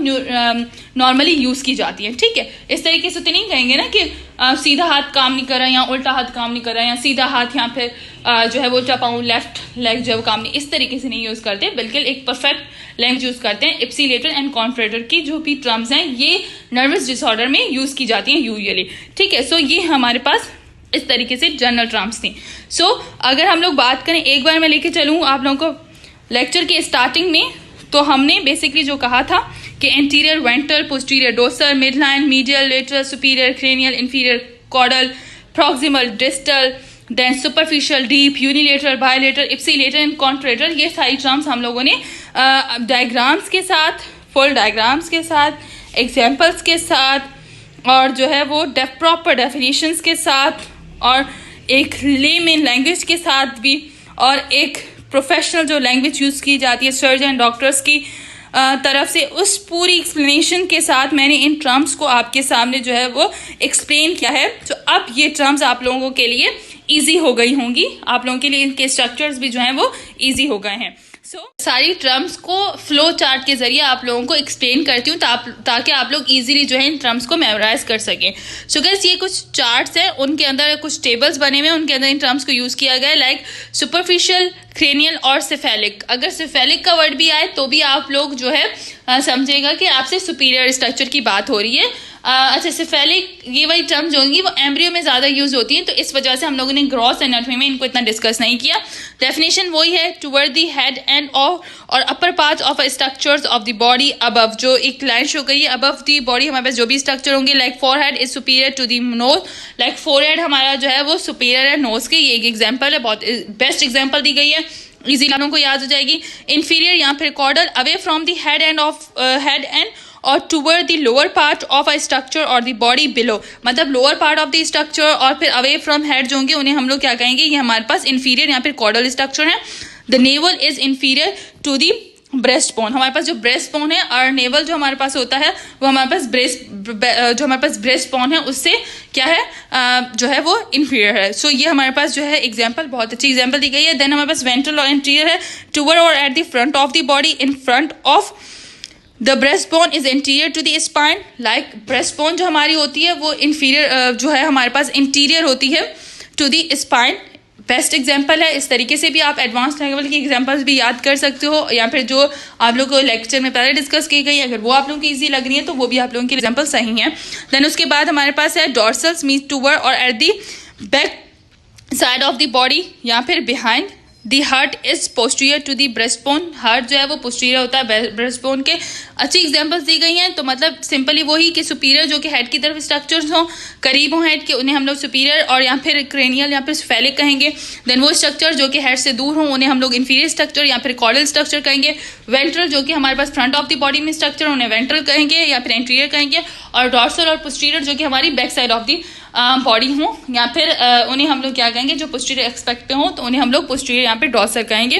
नॉर्मली यूज की जाती है। ठीक है, इस तरीके से तो नहीं कहेंगे ना कि सीधा हाथ काम नहीं कर रहा या उल्टा हाथ काम नहीं कर रहा या सीधा हाथ या फिर जो है वो उल्टा पाँव लेफ्ट लेग जो है वो काम नहीं, इस तरीके से नहीं यूज करते, बिल्कुल एक परफेक्ट लैंग्वेज यूज करते हैं। इप्सिलेटर एंड कॉन्ट्रेटर की जो भी टर्म्स हैं ये नर्वस डिसऑर्डर में यूज की जाती हैं यूजुअली। ठीक है, सो ये हमारे पास इस तरीके से जनरल टर्म्स थी। सो अगर हम लोग बात करें, एक बार मैं लेके चलूँ आप लोगों को लेक्चर के स्टार्टिंग में, तो हमने बेसिकली जो कहा था कि anterior ventral, posterior dorsal, midline, medial, lateral, superior, cranial, inferior, caudal, proximal, distal, then superficial, deep, unilateral, bilateral, ipsilateral and contralateral, ये सारी टर्म्स हम लोगों ने डायग्राम्स के साथ, फुल डायग्राम्स के साथ, एग्जाम्पल्स के साथ और जो है वो प्रॉपर डेफिनेशंस के साथ और एक लेमन लैंग्वेज के साथ भी और एक प्रोफेशनल जो लैंग्वेज यूज़ की जाती है सर्जन डॉक्टर्स की तरफ से, उस पूरी एक्सप्लेनेशन के साथ मैंने इन टर्म्स को आपके सामने जो है वो एक्सप्लेन किया है। तो अब ये टर्म्स आप लोगों के लिए इजी हो गई होंगी, आप लोगों के लिए इनके स्ट्रक्चर्स भी जो हैं वो इजी हो गए हैं। सारी टर्म्स को फ्लो चार्ट के जरिए आप लोगों को एक्सप्लेन करती हूँ ताकि आप लोग इजीली जो है इन टर्म्स को मेमोराइज कर सकें। सो गाइस, ये कुछ चार्ट्स हैं, उनके अंदर कुछ टेबल्स बने हुए हैं, उनके अंदर इन टर्म्स को यूज किया गया है, लाइक सुपरफिशियल, क्रेनियल और सिफेलिक। अगर सिफेलिक का वर्ड भी आए तो भी आप लोग जो है समझेगा कि आपसे सुपीरियर स्ट्रक्चर की बात हो रही है। अच्छा, सिफेलिक ये वाली टर्म्स जो होंगी वो एम्ब्रियो में ज़्यादा यूज होती हैं, तो इस वजह से हम लोगों ने ग्रॉस एनाटॉमी में इनको इतना डिस्कस नहीं किया। डेफिनेशन वही है, toward the head end of or upper part of structures of the body above, जो एक लाइन शो करी है अबव द बॉडी, हमारे पास जो भी स्ट्रक्चर होंगे, like forehead is superior to the nose, like forehead हमारा जो है वो सुपीरियर है नोज के, ये एक एग्जाम्पल है, बहुत बेस्ट एग्जाम्पल दी गई है, इजी लोगों को याद हो जाएगी। इंफीरियर या फिर caudal away from the head end of head end or toward the lower part of a structure or the body below, मतलब lower part of the structure और फिर अवे फ्रॉम हेड जो होंगे उन्हें हम लोग क्या कहेंगे, ये हमारे पास इंफीरियर या फिर कॉर्डल स्ट्रक्चर है। The navel is inferior to the breast bone, हमारे पास जो ब्रेस्ट बोन है और नेवल जो हमारे पास होता है वो हमारे पास ब्रेस्ट बोन है उससे क्या है जो है वो इंफीरियर है। सो ये हमारे पास जो है एग्जांपल, बहुत अच्छी एग्जांपल दी गई है। देन हमारे पास वेंट्रल और इंटीरियर है, टूवर्ड और at the front of the body, in front of the breast bone is interior to the spine, like breast bone जो हमारी होती है वो इंफीरियर जो है हमारे पास इंटीरियर होती है to the spine. Best example है, इस तरीके से भी आप एडवांस लेवल की एग्जाम्पल्स भी याद कर सकते हो, या फिर जो आप लोग को लेक्चर में पहले डिस्कस की गई अगर वो आप लोगों की इजी लग रही है तो वो भी आप लोगों की एग्जाम्पल सही है। देन उसके बाद हमारे पास है डॉर्सल्स मीन्स टूवर्ड और at the back side of the body या फिर behind. The heart is posterior to the breast bone, heart जो है वो पोस्टीरियर होता है ब्रेस्ट बोन के। अच्छी एग्जांपल्स दी गई हैं, तो मतलब सिंपली वही कि सुपीरियर जो कि हेड की तरफ स्ट्रक्चर्स हों, करीब हों हेड के, उन्हें हम लोग सुपीरियर और या फिर क्रेनियल या फिर स्फेलिक कहेंगे। देन वो स्ट्रक्चर जो कि हेड से दूर हों उन्हें हम लोग इंफीरियर स्ट्रक्चर या फिर कॉर्डल स्ट्रक्चर कहेंगे। वेंट्रल जो कि हमारे पास फ्रंट ऑफ द बॉडी में स्ट्रक्चर उन्हें वेंट्रल कहेंगे या फिर एंटीरियर कहेंगे। और डॉर्सल और पोस्टीरियर जो कि हमारी back side of the body हो या फिर उन्हें हम लोग क्या कहेंगे, जो पोस्टीरियर एक्सपेक्ट पे हो तो उन्हें हम लोग पोस्टीरियर यहाँ पे डॉर्सल कहेंगे।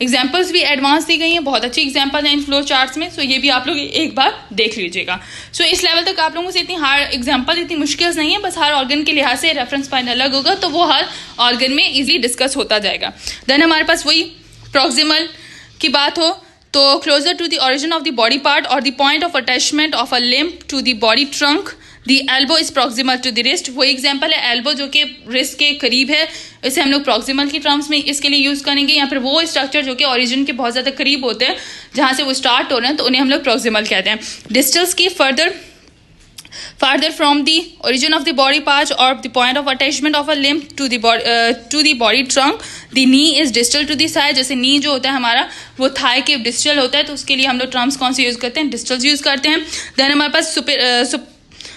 एग्जाम्पल्स भी एडवांस दी गई हैं, बहुत अच्छी एग्जाम्पल हैं इन फ्लो चार्ट्स में, सो ये भी आप लोग एक बार देख लीजिएगा। सो इस लेवल तक आप लोगों से इतनी हार्ड एग्जाम्पल इतनी मुश्किल नहीं है, बस हर ऑर्गन के लिहाज से रेफरेंस पॉइंट अलग होगा तो वो हर ऑर्गन में इजीली डिस्कस होता जाएगा। देन हमारे पास वही प्रॉक्सिमल की बात हो तो closer to the origin of the body part or the point of attachment of a limb to the body trunk. The elbow is proximal to the wrist, वो example है एल्बो जो कि रिस्ट के करीब है, इसे हम लोग प्रॉक्सिमल की टर्म्स में इसके लिए यूज करेंगे। या फिर वो स्ट्रक्चर जो कि ओरिजिन के बहुत ज़्यादा करीब होते हैं जहाँ से वो स्टार्ट हो रहे हैं तो उन्हें हम लोग प्रॉक्सिमल कहते हैं। डिस्टल्स की farther from the origin of the body part or the point of attachment of a limb to the body trunk. The knee is distal to the thigh, जैसे नी जो होता है हमारा वो थाई के डिस्टल होता है, तो उसके लिए हम लोग टर्म्स कौन से यूज करते हैं, डिस्टल्स यूज करते हैं। देन हमारे पास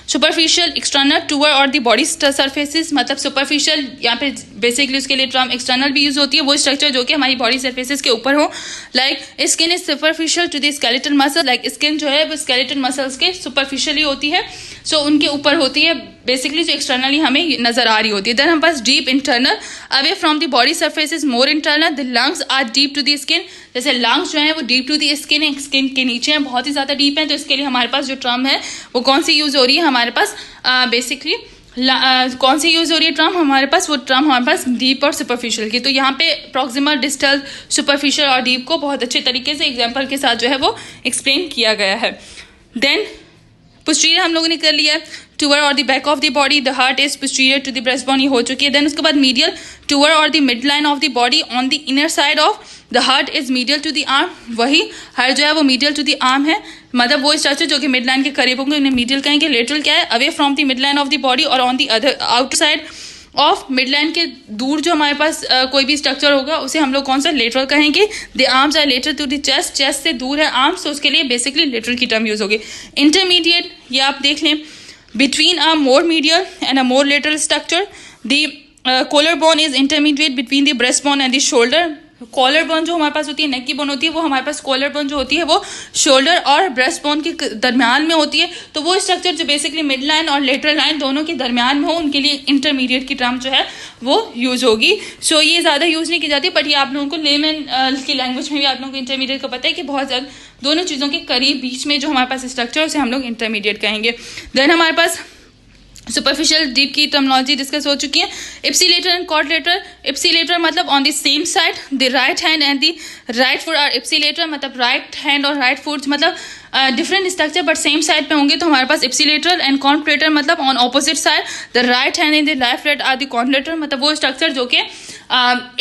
सुपरफिशियल एक्सटर्नल टूवर्ड और द बॉडी सरफेसिस, मतलब सुपरफिशियल या फिर बेसिकली उसके लिए टर्म एक्सटर्नल भी यूज होती है, वो स्ट्रक्चर जो कि हमारी बॉडी सरफेसिस के ऊपर हो। Like skin is superficial to the skeletal muscle, like skin जो है वो स्केलेटल मसल्स के सुपरफिशियली होती है, सो उनके ऊपर होती है बेसिकली जो एक्सटर्नली हमें नजर आ रही होती है। देन हमारे पास deep internal away from the body surface is more internal. The lungs are deep to the skin, जैसे लंग्स जो है वो डीप टू द स्किन है, स्किन के नीचे हैं, बहुत ही ज्यादा डीप है, तो इसके लिए हमारे पास जो टर्म है वो कौन सी यूज हो रही है हमारे पास बेसिकली कौन सी यूज हो रही है टर्म हमारे पास, वो टर्म हमारे पास डीप और सुपरफिशियल की। तो यहाँ पे प्रॉक्सिमल, डिस्टल, सुपरफिशियल और डीप को बहुत अच्छे तरीके से एग्जांपल के साथ जो है वो एक्सप्लेन किया गया है। देन पोस्टीरियर हम लोगों ने कर लिया, टूअर और the back of the body, the heart is posterior to the breast bone, ये हो चुकी है। देन उसके बाद मीडियल, टूअर और the mid line of the body on the inner side of the heart is medial to the arm, वही heart जो है वो मीडियल टू द आर्म है, मतलब वो स्ट्रक्चर जो कि मिड लाइन के करीब होंगे उन्हें मीडियल कहेंगे। लेटरल क्या है, away from the mid line of the body or on the other outer side of mid line के दूर जो हमारे पास कोई भी स्ट्रक्चर होगा उसे हम लोग कौन सा, लेटरल कहेंगे। The arms are lateral to the chest, chest से दूर है आर्म्स, तो उसके लिए बेसिकली लेटरल की टर्म यूज होगी। इंटरमीडिएट, ये आप देख लें, between a more medial and a more lateral structure, the collarbone is intermediate between the breastbone and the shoulder. Collar bone जो हमारे पास होती है, नेक की बोन होती है, वो हमारे पास कॉलर बोन जो होती है वो शोल्डर और ब्रेस्ट बोन के दरमियान में होती है। तो वो स्ट्रक्चर जो बेसिकली मिड लाइन और लेटरल लाइन दोनों के दरमियान में हो, उनके लिए इंटरमीडिएट की टर्म जो है वो यूज होगी। सो ये ज़्यादा यूज नहीं की जाती, बट ये आप लोगों को लेमन की लैंग्वेज में भी आप लोगों को इंटरमीडिएट का पता है कि बहुत ज़्यादा दोनों चीज़ों के करीब बीच में जो हमारे पास स्ट्रक्चर है उसे हम लोग इंटरमीडिएट कहेंगे। देन हमारे पास सुपरफिशियल डीप की टर्मिनोलॉजी डिस्कस हो चुकी है। इप्सिलेटर एंड क्वाड्रिलेटरल, इप्सिलेटर मतलब on the same side, the right hand and the right foot are ipsilateral, मतलब राइट हैंड और राइट फुट मतलब different structure but same side पे होंगे तो हमारे पास इप्सिलेटरल। एंड कॉन्ट्रेटर मतलब on opposite side, the right hand and the left leg are the contralateral, मतलब वो स्ट्रक्चर जो कि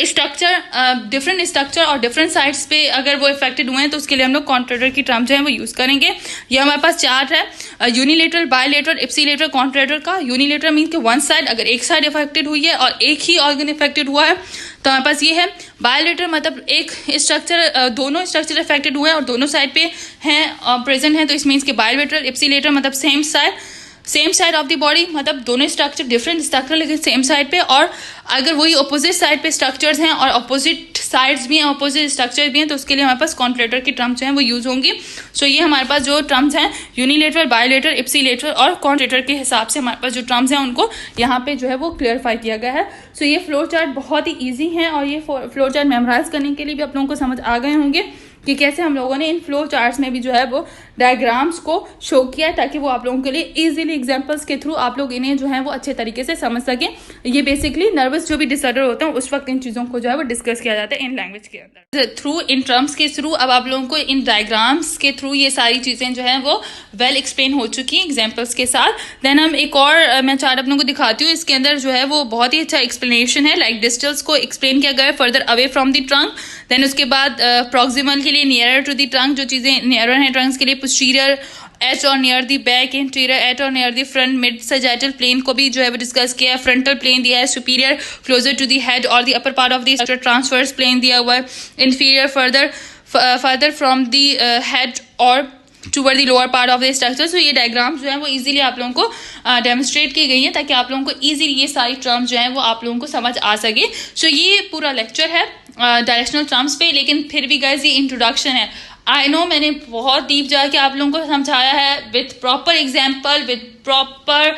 स्ट्रक्चर डिफरेंट स्ट्रक्चर और डिफरेंट साइड्स पे अगर वो इफेक्टेड हुए हैं तो उसके लिए हम लोग कॉन्ट्रेटर की टर्म जो है वो यूज करेंगे। ये हमारे पास चार्ट है, यूनिलेटरल, बायलेटरल, इप्सिलेटर, कॉन्ट्रेटर का। यूनिलेटरल मीन कि वन साइड, अगर एक साइड इफेक्टेड हुई है और एक ही ऑर्गन इफेक्टेड हुआ है तो हमारे पास ये है। बायलेटरल मतलब एक स्ट्रक्चर, दोनों स्ट्रक्चर इफेक्टेड हुए हैं और दोनों साइड पे हैं प्रेजेंट है, तो इस मीन्स के बायलेटरल। इप्सिलेटर मतलब same side of the body, मतलब दोनों स्ट्रक्चर डिफरेंट स्ट्रक्चर लेकिन सेम साइड पे, और अगर वही अपोजिट साइड पे स्ट्रक्चर्स हैं और अपोजिट साइड्स भी हैं, अपोजिट स्ट्रक्चर भी हैं, तो उसके लिए हमारे पास कॉन्ट्रेटर की टर्म्स जो हैं वो यूज होंगी। सो ये हमारे पास जो टर्म्स हैं यूनिलेटरल, बायलेटरल, इप्सिलेटरल और कॉन्ट्रेटर के हिसाब से हमारे पास जो टर्म्स हैं उनको यहाँ पे जो है वो क्लियरफाई किया गया है। सो ये फ्लो चार्ट बहुत ही ईजी है और ये फ्लो चार्ट मेमोराइज करने के लिए भी आप लोगों को समझ आ गए होंगे कि कैसे हम लोगों ने इन फ्लो चार्ट्स में भी जो है वो डायग्राम्स को शो किया है ताकि वो आप लोगों के लिए इजीली एग्जांपल्स के थ्रू आप लोग इन्हें जो है वो अच्छे तरीके से समझ सकें। ये बेसिकली नर्वस जो भी डिसऑर्डर होते हैं उस वक्त इन चीज़ों को जो है वो डिस्कस किया जाता है इन लैंग्वेज के अंदर थ्रू, इन टर्म्स के थ्रू। अब आप लोगों को इन डायग्राम्स के थ्रू ये सारी चीज़ें जो है वो वेल एक्सप्लेन हो चुकी हैं एग्जाम्पल्स के साथ। देन हम एक और मैं चार्ट आप लोगों को दिखाती हूँ, इसके अंदर जो है वो बहुत ही अच्छा एक्सप्लेनेशन है, लाइक डिस्टल्स को एक्सप्लेन किया गया है further away from the trunk. Then उसके बाद प्रॉक्सिमल के लिए नियरर टू द ट्रंक, जो चीज़ें नियरर हैं ट्रंक्स के लिए, posterior at or near the back, anterior at or near the front, mid sagittal plane को भी जो है वो डिस्कस किया है, फ्रंटल प्लेन दिया है, superior closer to the head or the upper part of the structure, transverse plane दिया हुआ है, inferior further from the head or toward the lower part of the structure. So ये diagram जो है वो easily आप लोगों को डेमोस्ट्रेट की गई है ताकि आप लोगों को इजीली ये सारी टर्म्स जो है वो आप लोगों को समझ आ सके। सो ये पूरा लेक्चर है डायरेक्शनल टर्म्स पे, लेकिन फिर भी गाइस ये इंट्रोडक्शन है। आई नो मैंने बहुत डीप जाके आप लोगों को समझाया है with proper example, with proper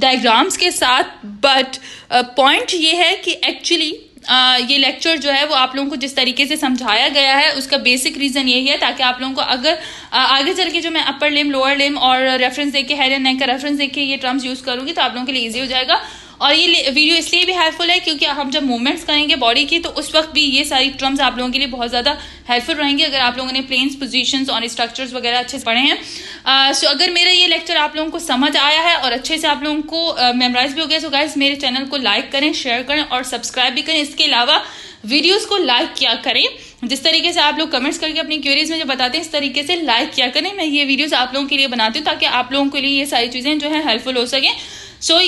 diagrams के साथ, बट पॉइंट ये है कि एक्चुअली ये लेक्चर जो है वो आप लोगों को जिस तरीके से समझाया गया है उसका बेसिक रीजन यही है ताकि आप लोगों को अगर आगे चल के जो मैं अपर लिम, लोअर लिम और रेफरेंस देके, हेड एंड नेक का रेफरेंस देके ये टर्म्स यूज करूंगी तो आप लोगों के लिए इजी हो जाएगा। और ये वीडियो इसलिए भी हेल्पफुल है क्योंकि हम जब मूवमेंट्स करेंगे बॉडी की तो उस वक्त भी ये सारी टर्म्स आप लोगों के लिए बहुत ज़्यादा हेल्पफुल रहेंगे अगर आप लोगों ने प्लेन्स, पोजीशंस और स्ट्रक्चर्स वगैरह अच्छे से पढ़े हैं। सो अगर मेरा ये लेक्चर आप लोगों को समझ आया है और अच्छे से आप लोगों को मेमोराइज भी हो गया, सो गाइस मेरे चैनल को लाइक करें, शेयर करें और सब्सक्राइब भी करें। इसके अलावा वीडियोस को लाइक किया करें, जिस तरीके से आप लोग कमेंट्स करके अपनी क्वेरीज में जो बताते हैं इस तरीके से लाइक किया करें। मैं ये वीडियोस आप लोगों के लिए बनाती हूँ ताकि आप लोगों के लिए ये सारी चीज़ें जो है हेल्पफुल हो सकें। सो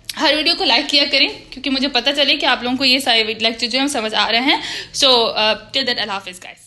हर वीडियो को लाइक किया करें क्योंकि मुझे पता चले कि आप लोगों को ये सारे लेक्चर जो है समझ आ रहे हैं। सो टिल दैट, अल्लाह हाफिज़ गाइस।